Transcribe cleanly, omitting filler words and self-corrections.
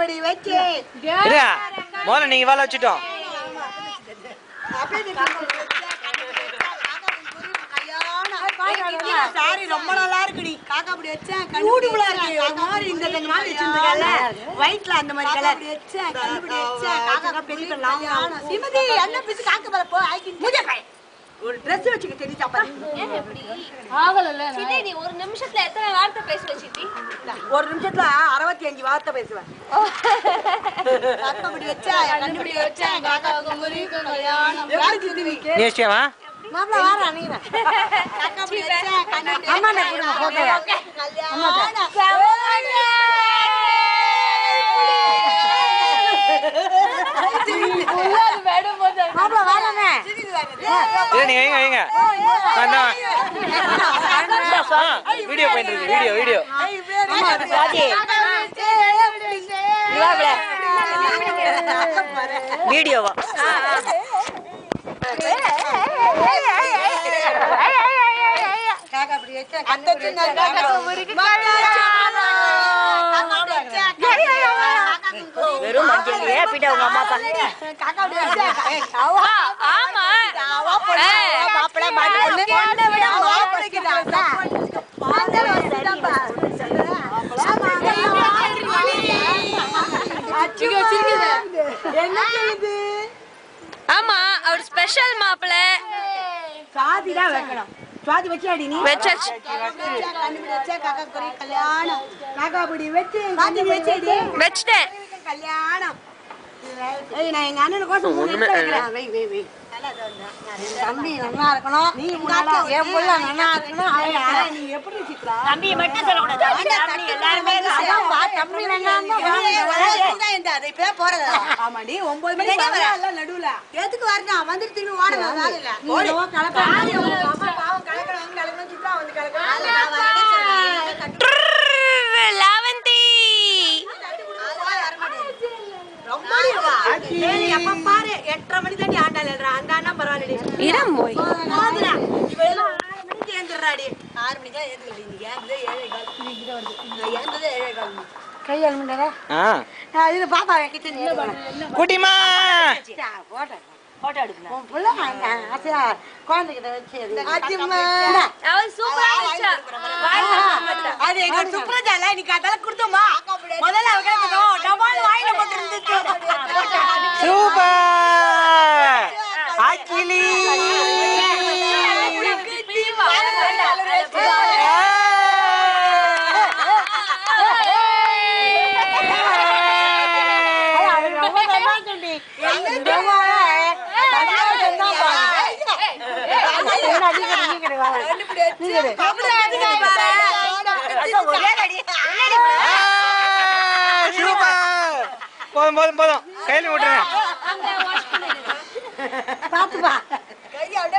காக்காபடி வச்சு முதல்ல நீங்க வேலை வச்சுட்டோம். சாரி ரொம்ப நல்லா இருக்குடி. காக்காபடி வச்சேன் கண்டுபிடிச்சா இந்த மாதிரி வச்சிருந்தல ஒயிட்ல அந்த மாதிரி கலர் வச்சேன் கண்டுபிடிச்சா காக்கா பெரிய லாங் சிமதி என்ன பிச்சு காக்கா மேல போ ஐ முஜே பை ஒரு Dress வச்சுக்க தெரிஞ்சா பாரு. ஏன் இப்படி ஆகலல சித்தி நீ ஒரு நிமிஷத்துல எத்தனை வார்த்தை பேசுவ சித்தி? ஒரு நிமிஷத்துல 65 வார்த்தை பேசுவேன். காக்காபடி வச்சா கண்டுபிடி வச்சா காக்காவுக்கு முறிக்கு கல்யாணம் யாரு சித்தி நீ நேஷ்டியாவா மாப்ள வாரா நீங்க காக்காபடி வச்சா கண்டுபிடி அம்மா நான் கூட போட்டோ கல்யாணம் உள்ளாது மேடம் போதா மாப்ள வாரானே ஏ நீங்க வைங்க அண்ணா வீடியோ பண்ணிட்டு இருக்கு வீடியோ சாதி இவாப்ள வீடியோவா காக்காபடி வச்சா கண்டுபிடி காக்கா முறிக்கு வெறும் மஞ்சள் ஏப்பிட்ட உங்க அம்மா அப்பா காக்காபடி வச்சா ஆமா மாப்பிள மாட்டு பொண்ணு விட மாப்பிளைக்கு தான் மாந்தல வச்சிட்டாப்பா அச்சுங்க சிரிக்குது என்ன சொல்லுது ஆமா அவர் ஸ்பெஷல் மாப்பிள சாதி தான் வைக்கணும் சாதி வச்சாடி நீ வெச்சாச்சு கண்டுபிடி வச்சா காக்கா குறை கல்யாணம் காக்காபடி வச்சு சாதி வச்சடி வெச்சிட்டேன் கல்யாணம் ஏய் நான் எங்க அண்ணனுக்கு கோசம் மூணு வைக்கிறேன் வை வை வை தம்பி நல்லா இருக்கணும் நீ என் புள்ள நல்லா இருக்கணும் அவன் நீ எப்படி சித்ரா தம்பி மட்டும் சொல்லக்கூடாது தம்பி எல்லாருமே தம்பி வேண்டாம் அதை இப்ப போறது ஆமாடி 9 மணிக்கு வரல நடுவுல எதுக்கு வரணும் வந்துட்டு திரும்பி ஓடலாம் இல்ல ஓடுவோ கலக்கலாம் அம்மா பாவம் கலக்கலாம் கலக்கலாம் சித்ரா வந்து கலக்கலாம் லாவந்தி எப்ப பாரு 8:30 மணி தாண்டி ஆண்டாள் எழுறா அந்த அண்ணா பரவாயில்லடி இடம் போய் இவெல்லாம் 6 மணிக்கு ஏந்துறாடி 6 மணிக்கு தான் ஏந்துறடி நீ ஏந்ததே 7:15 நான் ஏந்ததே 7:15 கை அழுமுண்டா இது பாப்பா கிட்ட நின்னு குட்டிமா போட்டோ எடுக்கலாம் உன் புள்ள ஆசையா குழந்தைகிட்ட வச்சு ஆச்சிம்மா அவள் சூப்பரா இருந்துச்சா அது எங்க சுப்ரஜால நீ கதல குடுத்தோமா முதல்ல அவ கேட்டோம் டபால் வாயில போட்டு இருந்துச்சு சூப்பர் அகிலி போதும் போதும் கையில விட்டுருங்க பாத்துப்பா கையால